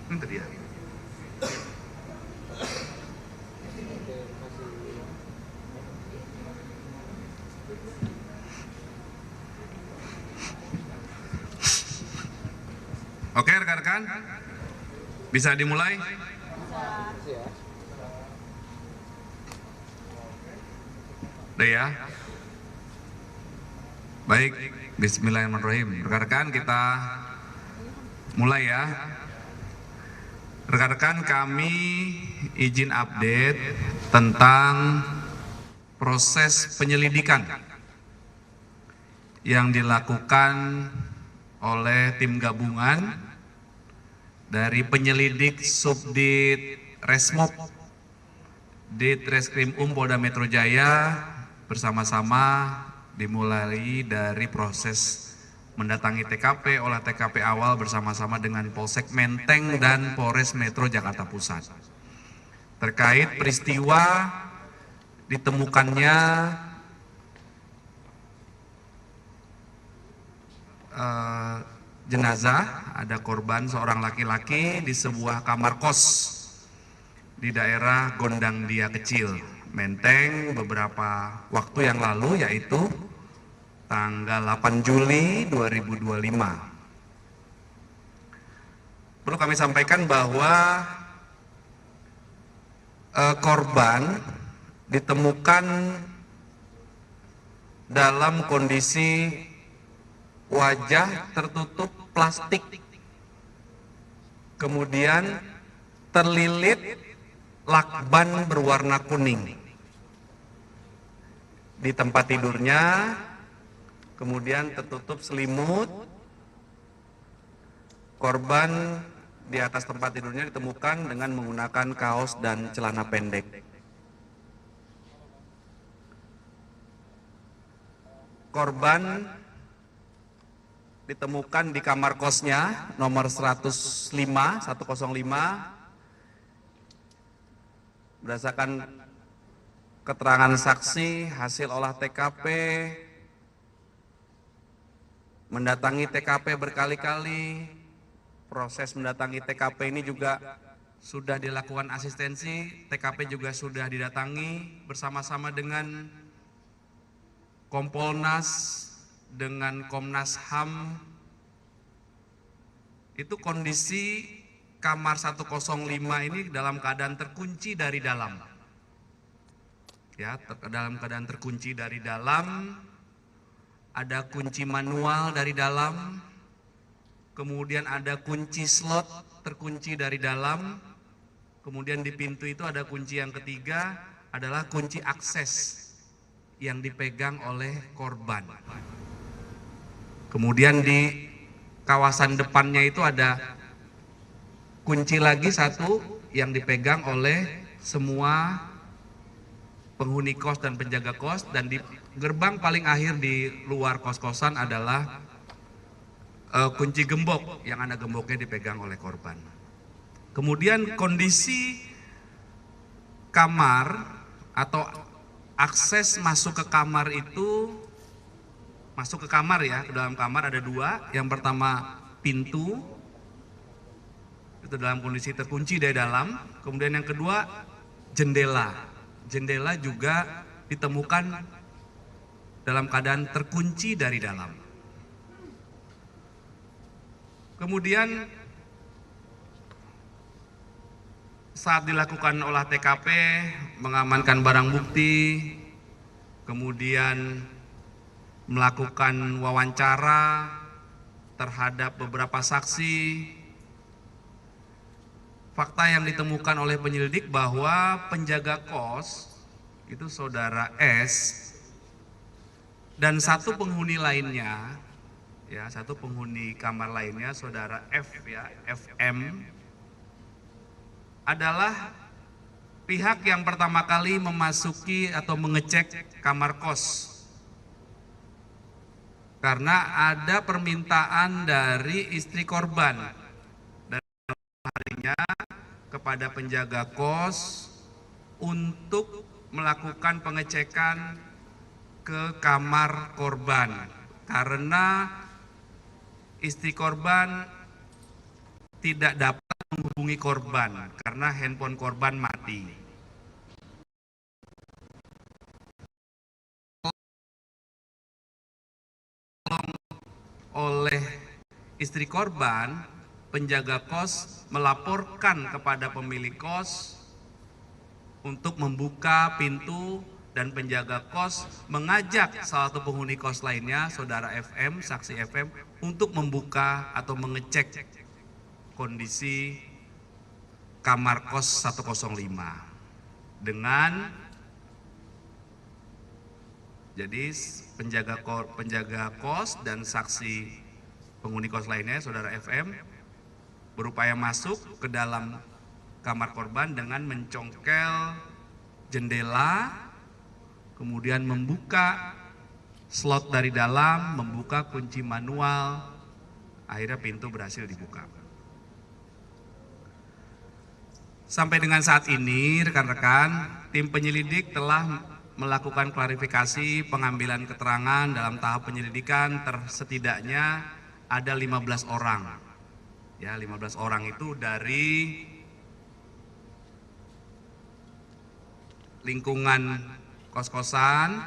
Itu dia. Oke rekan-rekan, bisa dimulai? Udah ya? Baik, bismillahirrahmanirrahim. Rekan-rekan kita mulai ya. Rekan-rekan kami izin update tentang proses penyelidikan yang dilakukan oleh tim gabungan dari penyelidik Subdit Resmob Ditreskrim Polda Metro Jaya bersama-sama dimulai dari proses mendatangi TKP, olah TKP awal bersama-sama dengan Polsek Menteng dan Polres Metro Jakarta Pusat. Terkait peristiwa ditemukannya jenazah, ada korban seorang laki-laki di sebuah kamar kos di daerah Gondang Dia Kecil, Menteng beberapa waktu yang lalu, yaitu tanggal 8 Juli 2025. Perlu kami sampaikan bahwa korban ditemukan dalam kondisi wajah tertutup plastik, kemudian terlilit lakban berwarna kuning di tempat tidurnya, kemudian tertutup selimut. Korban di atas tempat tidurnya ditemukan dengan menggunakan kaos dan celana pendek. Korban ditemukan di kamar kosnya nomor 105 berdasarkan keterangan saksi hasil olah TKP, mendatangi TKP berkali-kali. Proses mendatangi TKP ini juga sudah dilakukan asistensi, TKP juga sudah didatangi bersama-sama dengan Kompolnas, dengan Komnas HAM. Itu kondisi kamar 105 ini dalam keadaan terkunci dari dalam. Ya, dalam keadaan terkunci dari dalam, ada kunci manual dari dalam, kemudian ada kunci slot terkunci dari dalam, kemudian di pintu itu ada kunci yang ketiga adalah kunci akses yang dipegang oleh korban. Kemudian di kawasan depannya itu ada kunci lagi satu yang dipegang oleh semua penghuni kos dan penjaga kos, dan di gerbang paling akhir di luar kos-kosan adalah kunci gembok yang ada gemboknya dipegang oleh korban. Kemudian kondisi kamar atau akses masuk ke kamar itu, masuk ke kamar ya, ke dalam kamar ada dua. Yang pertama pintu, itu dalam kondisi terkunci dari dalam. Kemudian yang kedua jendela. Jendela juga ditemukan dalam keadaan terkunci dari dalam. Kemudian saat dilakukan olah TKP, mengamankan barang bukti, kemudian melakukan wawancara terhadap beberapa saksi. Fakta yang ditemukan oleh penyelidik bahwa penjaga kos itu saudara S dan satu penghuni lainnya, ya, satu penghuni kamar lainnya saudara F, ya, FM, adalah pihak yang pertama kali memasuki atau mengecek kamar kos. Karena ada permintaan dari istri korban dan harinya kepada penjaga kos untuk melakukan pengecekan ke kamar korban karena istri korban tidak dapat menghubungi korban karena handphone korban mati. Oleh istri korban, penjaga kos melaporkan kepada pemilik kos untuk membuka pintu dan penjaga kos mengajak salah satu penghuni kos lainnya, saudara FM, saksi FM, untuk membuka atau mengecek kondisi kamar kos 105 dengan jadi penjaga kos dan saksi penghuni kos lainnya, saudara FM, berupaya masuk ke dalam kamar korban dengan mencongkel jendela, kemudian membuka slot dari dalam, membuka kunci manual, akhirnya pintu berhasil dibuka. Sampai dengan saat ini, rekan-rekan, tim penyelidik telah melakukan klarifikasi pengambilan keterangan dalam tahap penyelidikan setidaknya ada 15 orang. Ya, 15 orang itu dari lingkungan kos-kosan,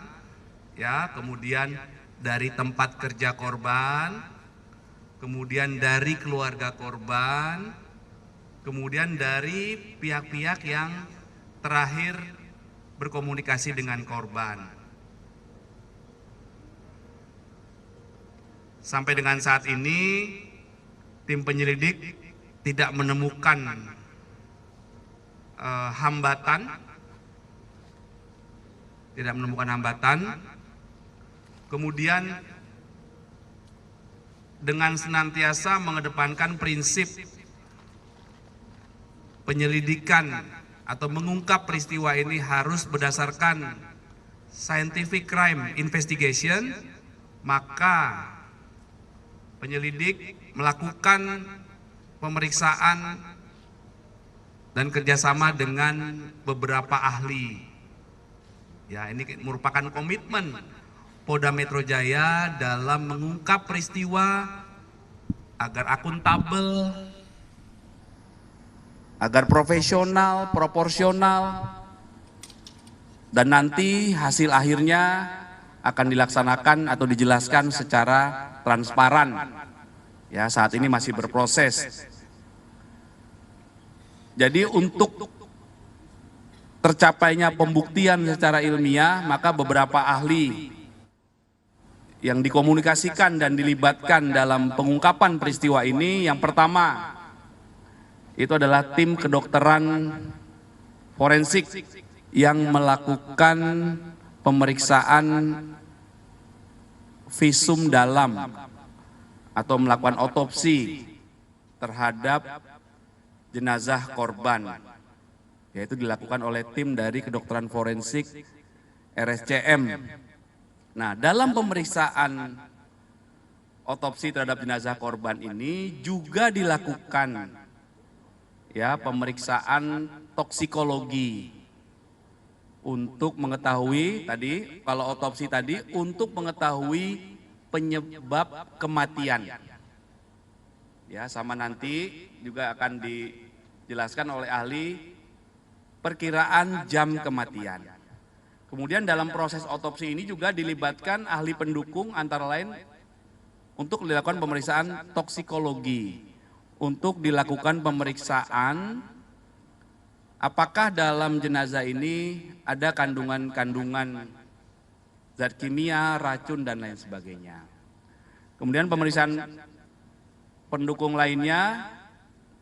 ya, kemudian dari tempat kerja korban, kemudian dari keluarga korban, kemudian dari pihak-pihak yang terakhir berkomunikasi dengan korban. Sampai dengan saat ini, tim penyelidik tidak menemukan hambatan, kemudian dengan senantiasa mengedepankan prinsip penyelidikan atau mengungkap peristiwa ini harus berdasarkan scientific crime investigation, maka penyelidik melakukan pemeriksaan dan kerjasama dengan beberapa ahli. Ya, ini merupakan komitmen Polda Metro Jaya dalam mengungkap peristiwa agar akuntabel, agar profesional, proporsional, dan nanti hasil akhirnya akan dilaksanakan atau dijelaskan secara transparan. Ya, saat ini masih berproses. Jadi untuk tercapainya pembuktian secara ilmiah, maka beberapa ahli yang dikomunikasikan dan dilibatkan dalam pengungkapan peristiwa ini, yang pertama itu adalah tim kedokteran forensik yang melakukan pemeriksaan visum dalam atau melakukan otopsi terhadap jenazah korban, yaitu dilakukan oleh tim dari kedokteran forensik RSCM. Nah, dalam pemeriksaan otopsi terhadap jenazah korban ini juga dilakukan ya pemeriksaan toksikologi untuk mengetahui tadi, kalau otopsi tadi untuk mengetahui penyebab kematian. Ya, sama nanti juga akan dijelaskan oleh ahli perkiraan jam kematian. Kemudian dalam proses otopsi ini juga dilibatkan ahli pendukung antara lain untuk dilakukan pemeriksaan toksikologi, untuk dilakukan pemeriksaan apakah dalam jenazah ini ada kandungan-kandungan zat kimia, racun, dan lain sebagainya. Kemudian pemeriksaan pendukung lainnya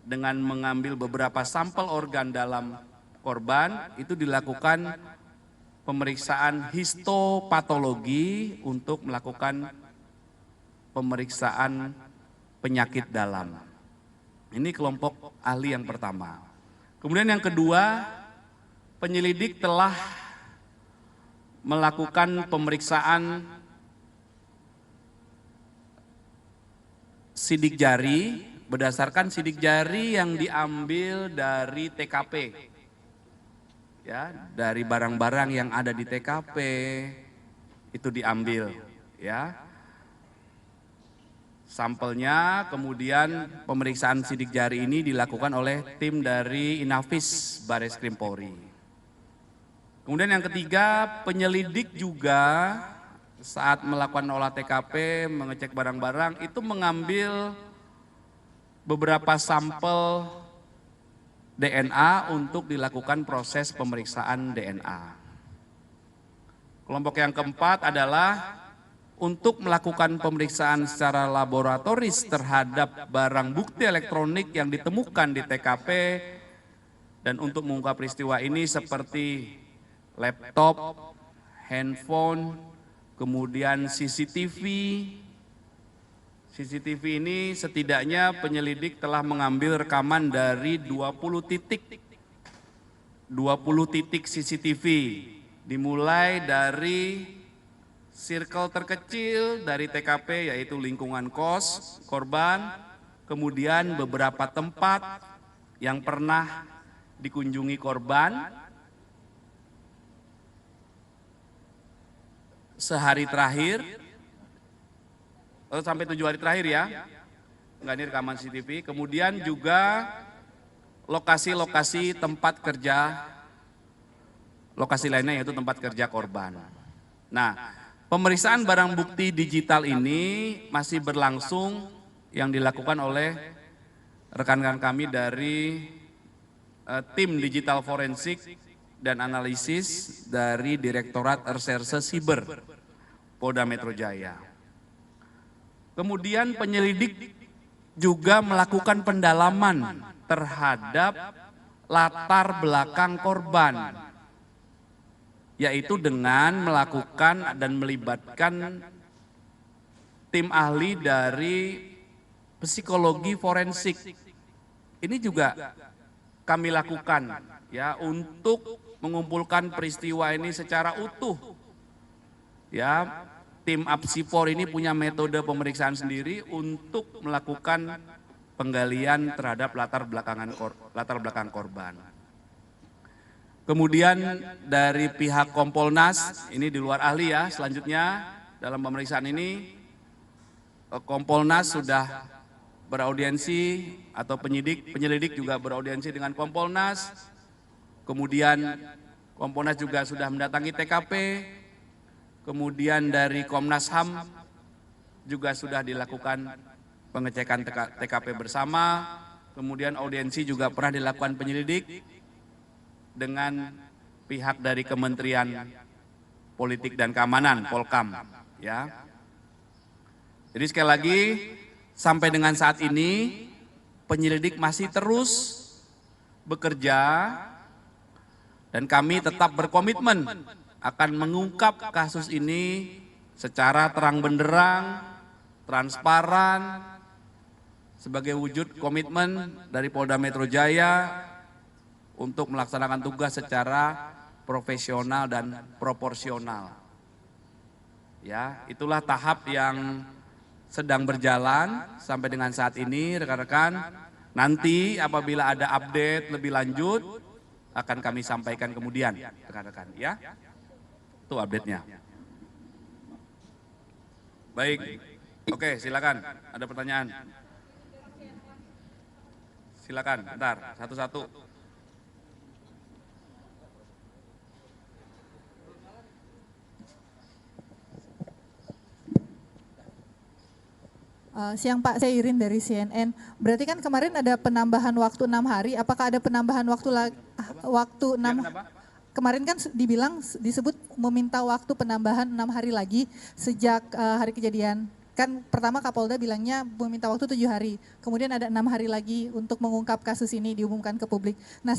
dengan mengambil beberapa sampel organ dalam korban, itu dilakukan pemeriksaan histopatologi untuk melakukan pemeriksaan penyakit dalam. Ini kelompok ahli yang pertama. Kemudian yang kedua, penyelidik telah melakukan pemeriksaan sidik jari berdasarkan sidik jari yang diambil dari TKP. Ya, dari barang-barang yang ada di TKP itu diambil, ya. Sampelnya, kemudian pemeriksaan sidik jari ini dilakukan oleh tim dari Inafis Bareskrim Polri. Kemudian yang ketiga, penyelidik juga saat melakukan olah TKP, mengecek barang-barang, itu mengambil beberapa sampel DNA untuk dilakukan proses pemeriksaan DNA. Kelompok yang keempat adalah untuk melakukan pemeriksaan secara laboratoris terhadap barang bukti elektronik yang ditemukan di TKP dan untuk mengungkap peristiwa ini seperti laptop, handphone, kemudian CCTV. CCTV ini setidaknya penyelidik telah mengambil rekaman dari 20 titik CCTV, dimulai dari circle terkecil dari TKP yaitu lingkungan kos korban, kemudian beberapa tempat yang pernah dikunjungi korban sehari terakhir, sampai 7 hari terakhir ya, enggak, ini rekaman CCTV, kemudian juga lokasi-lokasi tempat kerja, lokasi lainnya yaitu tempat kerja korban. Nah, pemeriksaan barang bukti digital ini masih berlangsung yang dilakukan oleh rekan-rekan kami dari tim digital forensik dan analisis dari Direktorat Reserse Siber Polda Metro Jaya. Kemudian penyelidik juga melakukan pendalaman terhadap latar belakang korban, yaitu dengan melakukan dan melibatkan tim ahli dari psikologi forensik. Ini juga kami lakukan ya untuk mengumpulkan peristiwa ini secara utuh. Ya, tim Apsifor ini punya metode pemeriksaan sendiri untuk melakukan penggalian terhadap latar belakang korban. Kemudian dari pihak Kompolnas, ini di luar ahli ya, selanjutnya dalam pemeriksaan ini Kompolnas sudah beraudiensi atau penyelidik juga beraudiensi dengan Kompolnas. Kemudian Kompolnas juga sudah mendatangi TKP. Kemudian dari Komnas HAM juga sudah dilakukan pengecekan TKP bersama. Kemudian audiensi juga pernah dilakukan penyelidik dengan pihak dari Kementerian Politik dan Keamanan, Polkam. Ya. Jadi sekali lagi, sampai dengan saat ini penyelidik masih terus bekerja dan kami tetap berkomitmen akan mengungkap kasus ini secara terang benderang, transparan, sebagai wujud komitmen dari Polda Metro Jaya untuk melaksanakan tugas secara profesional dan proporsional. Ya, itulah tahap yang sedang berjalan sampai dengan saat ini, rekan-rekan. Nanti apabila ada update lebih lanjut akan kami sampaikan kemudian, rekan-rekan, ya. Itu update-nya. Baik, oke, silakan. Ada pertanyaan? Silakan, bentar, satu-satu. Siang Pak, saya Irin dari CNN. Berarti kan kemarin ada penambahan waktu 6 hari, apakah ada penambahan waktu 6 kemarin kan dibilang disebut meminta waktu penambahan 6 hari lagi sejak hari kejadian. Kan pertama Kapolda bilangnya meminta waktu 7 hari, kemudian ada 6 hari lagi untuk mengungkap kasus ini diumumkan ke publik. Nah,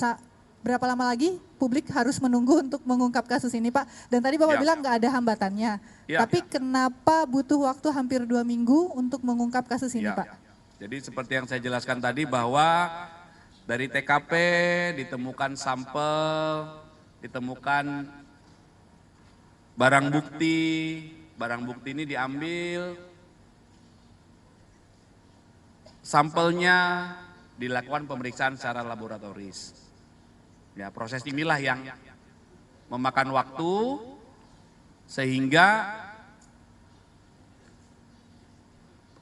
berapa lama lagi publik harus menunggu untuk mengungkap kasus ini Pak? Dan tadi Bapak bilang nggak ada hambatannya, tapi kenapa butuh waktu hampir 2 minggu untuk mengungkap kasus ini Pak? Jadi seperti yang saya jelaskan tadi bahwa dari TKP ditemukan sampel ditemukan barang bukti ini diambil, sampelnya dilakukan pemeriksaan secara laboratoris. Ya, proses inilah yang memakan waktu sehingga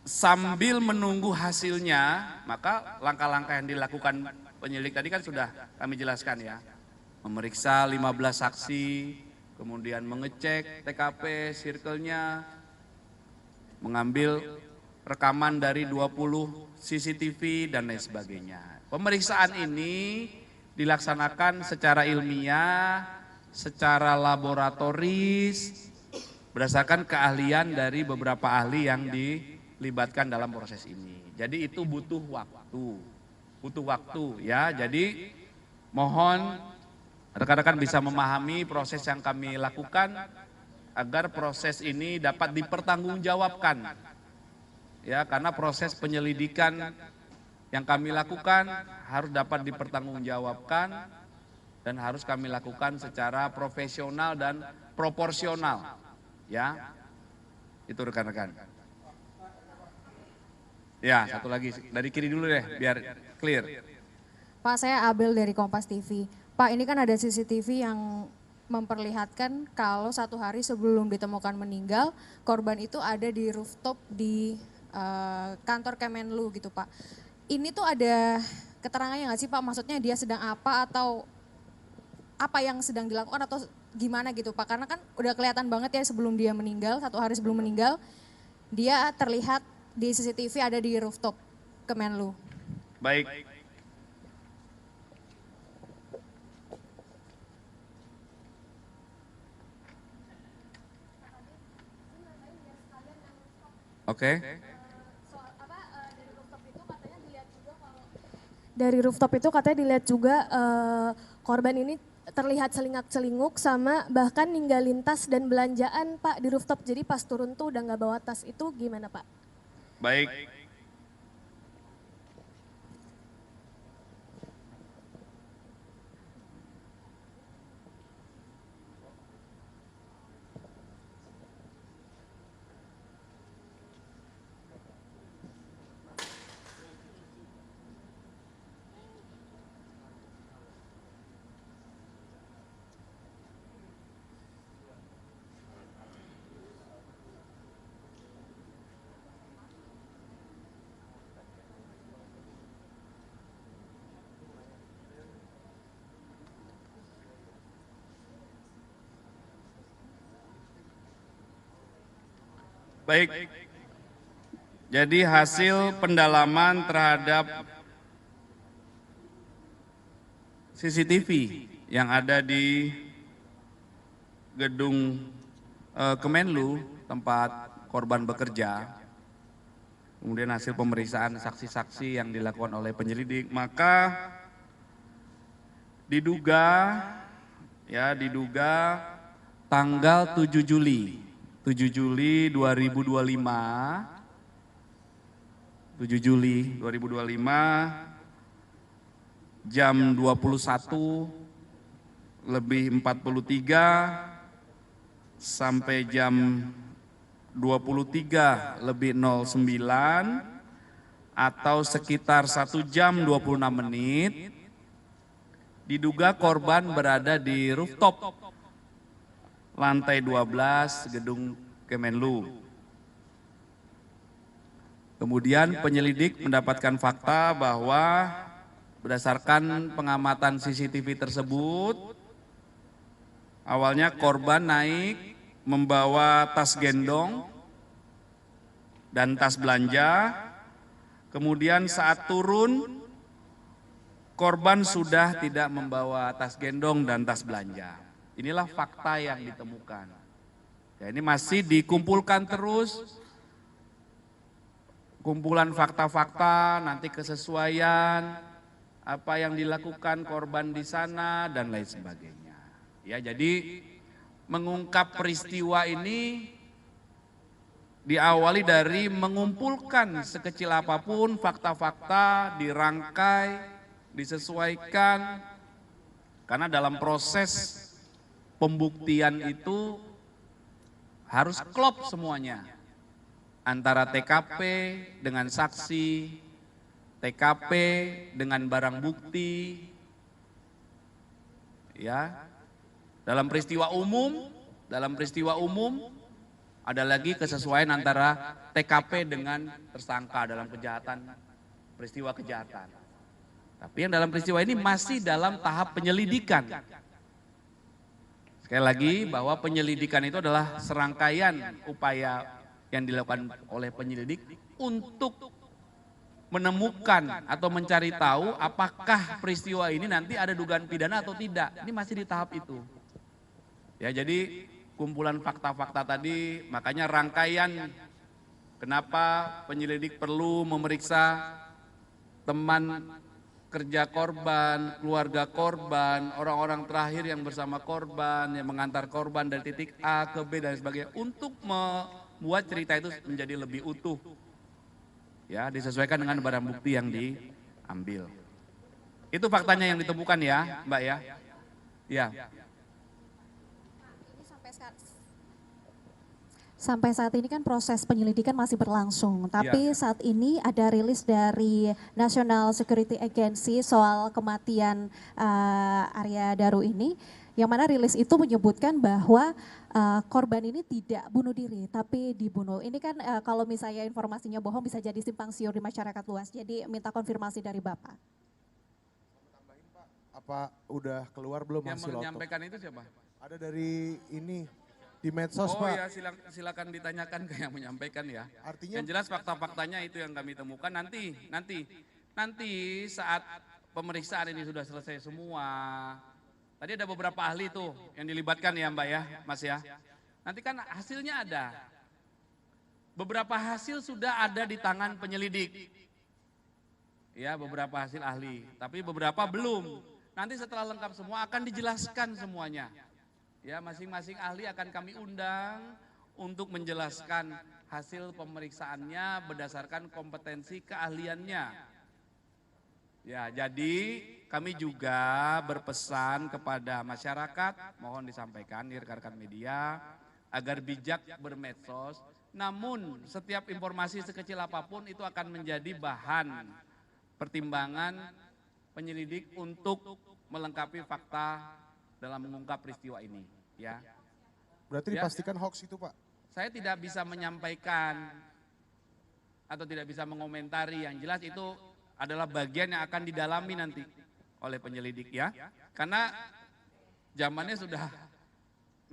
sambil menunggu hasilnya, maka langkah-langkah yang dilakukan penyidik tadi kan sudah kami jelaskan ya. Memeriksa 15 saksi, kemudian mengecek TKP, circle-nya, mengambil rekaman dari 20 CCTV dan lain sebagainya. Pemeriksaan ini dilaksanakan secara ilmiah, secara laboratoris, berdasarkan keahlian dari beberapa ahli yang dilibatkan dalam proses ini. Jadi itu butuh waktu ya. Jadi mohon rekan-rekan bisa memahami proses yang kami lakukan agar proses ini dapat dipertanggungjawabkan. Ya, karena proses penyelidikan yang kami lakukan harus dapat dipertanggungjawabkan dan harus kami lakukan secara profesional dan proporsional. Ya, itu rekan-rekan. Ya, satu lagi dari kiri dulu deh biar clear. Pak, saya Abel dari Kompas TV. Pak, ini kan ada CCTV yang memperlihatkan kalau 1 hari sebelum ditemukan meninggal, korban itu ada di rooftop di kantor Kemenlu gitu Pak. Ini tuh ada keterangannya nggak sih Pak? Maksudnya dia sedang apa atau apa yang sedang dilakukan atau gimana gitu Pak? Karena kan udah kelihatan banget ya sebelum dia meninggal, 1 hari sebelum meninggal, dia terlihat di CCTV ada di rooftop Kemenlu. Baik. Oke. Dari rooftop itu katanya dilihat juga korban ini terlihat celingak-celinguk sama bahkan ninggalin tas dan belanjaan Pak di rooftop. Jadi pas turun tuh udah nggak bawa tas, itu gimana Pak? Baik. Baik, jadi hasil pendalaman terhadap CCTV yang ada di gedung Kemenlu tempat korban bekerja, kemudian hasil pemeriksaan saksi-saksi yang dilakukan oleh penyelidik, maka diduga tanggal 7 Juli 2025 jam 21:43 sampai jam 23:09 atau sekitar 1 jam 26 menit, diduga korban berada di rooftop lantai 12 gedung Kemenlu. Kemudian penyelidik mendapatkan fakta bahwa berdasarkan pengamatan CCTV tersebut, awalnya korban naik membawa tas gendong dan tas belanja, kemudian saat turun korban sudah tidak membawa tas gendong dan tas belanja. Inilah fakta yang ditemukan. Ya, ini masih dikumpulkan terus, kumpulan fakta-fakta, nanti kesesuaian, apa yang dilakukan korban di sana dan lain sebagainya. Ya, jadi mengungkap peristiwa ini diawali dari mengumpulkan sekecil apapun fakta-fakta, dirangkai, disesuaikan, karena dalam proses pembuktian itu harus klop semuanya. Antara TKP dengan saksi, TKP dengan barang bukti, ya. Dalam peristiwa umum ada lagi kesesuaian antara TKP dengan tersangka dalam peristiwa kejahatan. Tapi yang dalam peristiwa ini masih dalam tahap penyelidikan. Sekali lagi bahwa penyelidikan itu adalah serangkaian upaya yang dilakukan oleh penyelidik untuk menemukan atau mencari tahu apakah peristiwa ini nanti ada dugaan pidana atau tidak. Ini masih di tahap itu. Ya, jadi kumpulan fakta-fakta tadi, makanya rangkaian kenapa penyelidik perlu memeriksa teman kerja korban, keluarga korban, orang-orang terakhir yang bersama korban, yang mengantar korban dari titik A ke B dan sebagainya, untuk membuat cerita itu menjadi lebih utuh. Ya, disesuaikan dengan barang bukti yang diambil. Itu faktanya yang ditemukan ya, Mbak ya. Ya. Sampai saat ini kan proses penyelidikan masih berlangsung, tapi saat ini ada rilis dari National Security Agency soal kematian Arya Daru ini, yang mana rilis itu menyebutkan bahwa korban ini tidak bunuh diri, tapi dibunuh. Ini kan kalau misalnya informasinya bohong bisa jadi simpang siur di masyarakat luas, jadi minta konfirmasi dari Bapak. Apa udah keluar belum hasil Yang otopsi? menyampaikan itu siapa? Ada dari ini di medsos Oh Pak. ya, silakan ditanyakan ke yang menyampaikan ya. Artinya Yang jelas fakta-faktanya itu yang kami temukan nanti saat pemeriksaan ini sudah selesai semua. Tadi ada beberapa ahli tuh yang dilibatkan ya Mbak ya, Mas ya. Nanti kan hasilnya ada. Beberapa hasil sudah ada di tangan penyelidik. Ya, beberapa hasil ahli, tapi beberapa belum. Nanti setelah lengkap semua akan dijelaskan semuanya. Ya, masing-masing ahli akan kami undang untuk menjelaskan hasil pemeriksaannya berdasarkan kompetensi keahliannya. Ya, jadi kami juga berpesan kepada masyarakat, mohon disampaikan rekan-rekan media, agar bijak bermedsos, namun setiap informasi sekecil apapun itu akan menjadi bahan pertimbangan penyelidik untuk melengkapi fakta dalam mengungkap peristiwa ini. Ya. berarti Ya. dipastikan hoax itu Pak? Saya tidak bisa menyampaikan atau tidak bisa mengomentari, yang jelas itu adalah bagian yang akan didalami nanti oleh penyelidik ya. Karena zamannya sudah,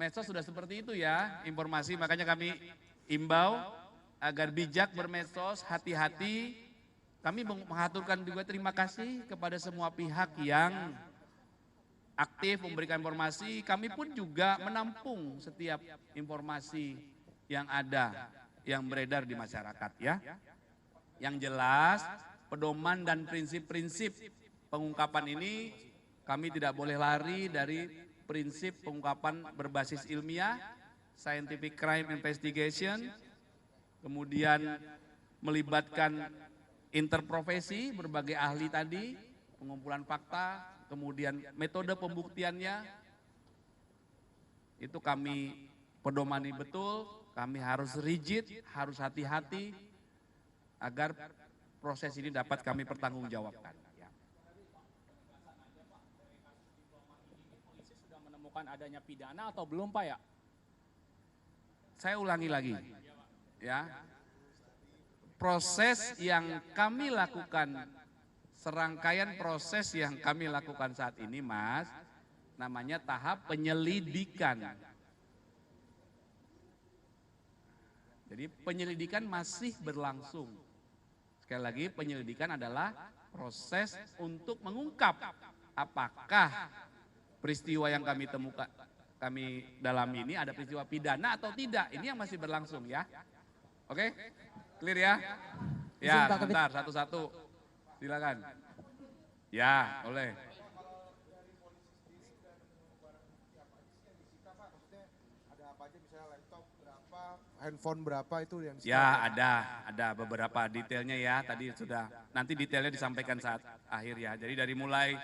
medsos sudah seperti itu ya, informasi, makanya kami imbau agar bijak bermedsos, hati-hati. Kami mengaturkan juga terima kasih kepada semua pihak yang aktif memberikan informasi, kami pun juga menampung setiap informasi yang ada, yang beredar di masyarakat ya. Yang jelas, pedoman dan prinsip-prinsip pengungkapan ini, kami tidak boleh lari dari prinsip pengungkapan berbasis ilmiah, scientific crime investigation, kemudian melibatkan interprofesi, berbagai ahli tadi, pengumpulan fakta, kemudian metode pembuktiannya, itu kami pedomani betul, kami harus rigid, harus hati-hati, agar proses ini dapat kami pertanggungjawabkan. Ya. Polisi sudah menemukan adanya pidana atau belum Pak ya? Saya ulangi lagi, ya, proses yang kami lakukan, serangkaian proses yang kami lakukan saat ini Mas, namanya tahap penyelidikan. Jadi penyelidikan masih berlangsung. Sekali lagi, penyelidikan adalah proses untuk mengungkap apakah peristiwa yang kami temukan, kami dalami ini ada peristiwa pidana atau tidak. Ini yang masih berlangsung ya. Oke, clear ya? Ya, sebentar, satu-satu. Silakan. Ya, boleh. Ada apa aja misalnya laptop berapa, handphone berapa itu yang disita? Ya, ada beberapa detailnya ya. Tadi sudah, nanti detailnya disampaikan saat akhir ya. Jadi dari mulai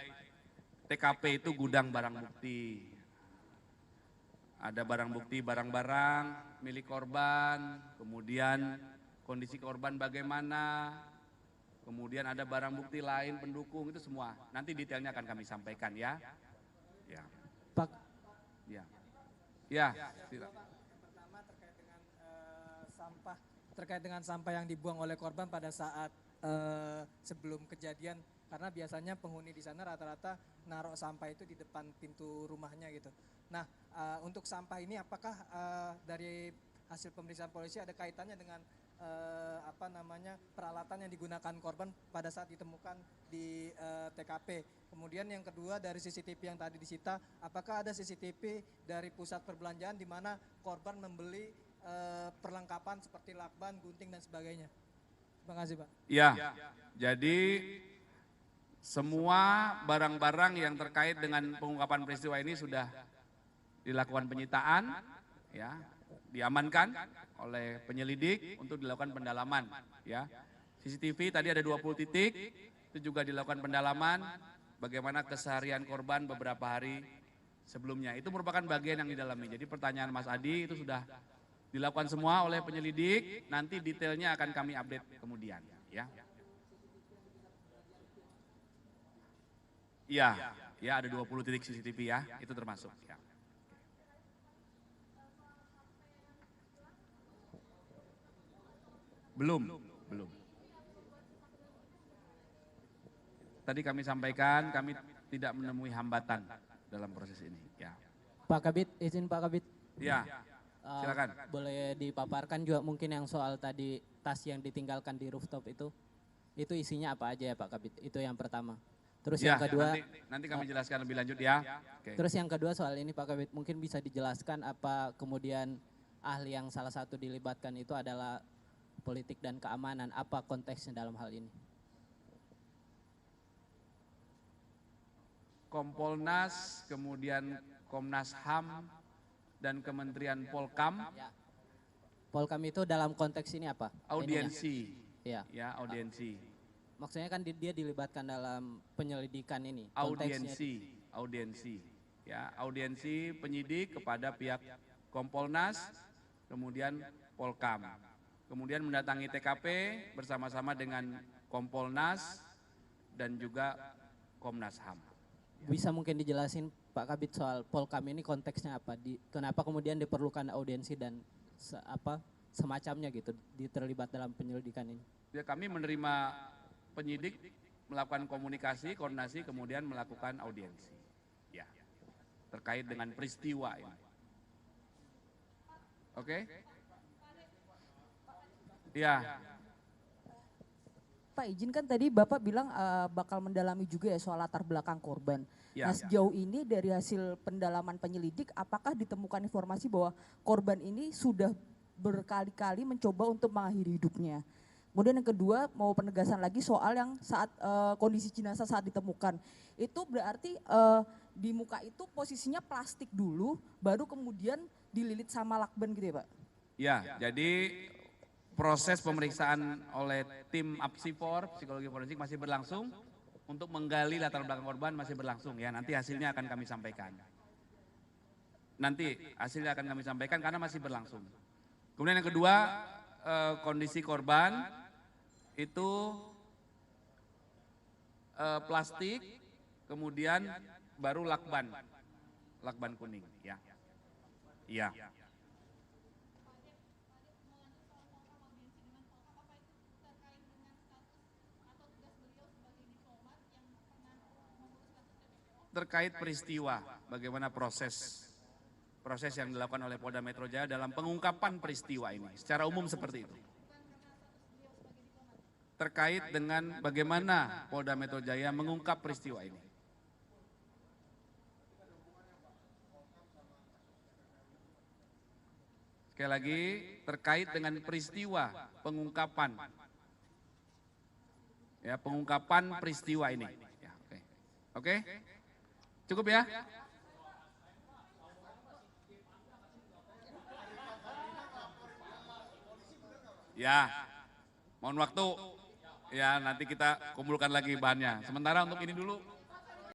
TKP itu gudang barang bukti. ada barang bukti barang-barang milik korban, kemudian kondisi korban bagaimana, kemudian ada barang bukti lain pendukung, itu semua. Nanti detailnya akan kami sampaikan ya. Ya. Pak. Ya. Ya. Silakan. Pertama terkait dengan sampah yang dibuang oleh korban pada saat sebelum kejadian, karena biasanya penghuni di sana rata-rata naruh sampah itu di depan pintu rumahnya gitu. Nah, untuk sampah ini apakah dari hasil pemeriksaan polisi ada kaitannya dengan peralatan yang digunakan korban pada saat ditemukan di TKP. Kemudian yang kedua dari CCTV yang tadi disita, apakah ada CCTV dari pusat perbelanjaan di mana korban membeli perlengkapan seperti lakban, gunting dan sebagainya. Terima kasih Pak. Ya, jadi semua barang-barang yang terkait dengan pengungkapan peristiwa ini sudah dilakukan penyitaan, ya, diamankan oleh penyelidik untuk dilakukan pendalaman. Ya, CCTV tadi ada 20 titik, itu juga dilakukan pendalaman bagaimana keseharian korban beberapa hari sebelumnya. Itu merupakan bagian yang didalami. Jadi pertanyaan Mas Adi itu sudah dilakukan semua oleh penyelidik, nanti detailnya akan kami update kemudian. Ya. Iya, ya ada 20 titik CCTV ya, itu termasuk. Ya. Belum. Tadi kami sampaikan, kami tidak menemui hambatan dalam proses ini. Ya. Pak Kabit, izin Pak Kabit. Ya, silakan. Boleh dipaparkan juga mungkin yang soal tadi tas yang ditinggalkan di rooftop itu isinya apa aja ya Pak Kabit? Itu yang pertama. Terus ya, yang kedua, nanti kami jelaskan lebih lanjut ya. Oke. Terus yang kedua soal ini Pak Kabit, mungkin bisa dijelaskan apa kemudian ahli yang salah satu dilibatkan itu adalah politik dan keamanan, apa konteksnya dalam hal ini? Kompolnas, kemudian Komnas HAM, dan Kementerian Polkam. Ya. Polkam itu dalam konteks ini apa? Audiensi. Ya. Ya, audiensi. Maksudnya kan dia dilibatkan dalam penyelidikan ini. Audiensi. Ya, audiensi penyidik kepada pihak Kompolnas, kemudian Polkam. Kemudian mendatangi TKP bersama-sama dengan Kompolnas dan juga Komnas HAM. Bisa mungkin dijelasin Pak Kabit soal Polkam ini konteksnya apa? Kenapa kemudian diperlukan audiensi dan semacamnya gitu terlibat dalam penyelidikan ini? Ya, kami menerima penyidik melakukan komunikasi, koordinasi, kemudian melakukan audiensi. Ya, terkait dengan peristiwa ini. Oke? Ya. Pak izin kan tadi Bapak bilang bakal mendalami juga ya soal latar belakang korban. Ya. Nah sejauh ini dari hasil pendalaman penyelidik apakah ditemukan informasi bahwa korban ini sudah berkali-kali mencoba untuk mengakhiri hidupnya. Kemudian yang kedua mau penegasan lagi soal yang saat kondisi jenazah saat ditemukan. Itu berarti di muka itu posisinya plastik dulu baru kemudian dililit sama lakban gitu ya Pak? Ya, jadi proses pemeriksaan oleh tim Apsifor, psikologi forensik masih berlangsung. Untuk menggali latar belakang korban masih berlangsung ya, nanti hasilnya akan kami sampaikan. Nanti hasilnya akan kami sampaikan karena masih berlangsung. Kemudian yang kedua, kondisi korban itu plastik, kemudian baru lakban kuning ya. Iya. Terkait peristiwa, bagaimana proses yang dilakukan oleh Polda Metro Jaya dalam pengungkapan peristiwa ini, secara umum seperti itu. Terkait dengan bagaimana Polda Metro Jaya mengungkap peristiwa ini. Sekali lagi, terkait dengan peristiwa pengungkapan. Ya, pengungkapan peristiwa ini. Ya, oke. Cukup ya? Ya, mohon waktu. Ya, nanti kita kumpulkan lagi bahannya. Sementara untuk ini dulu.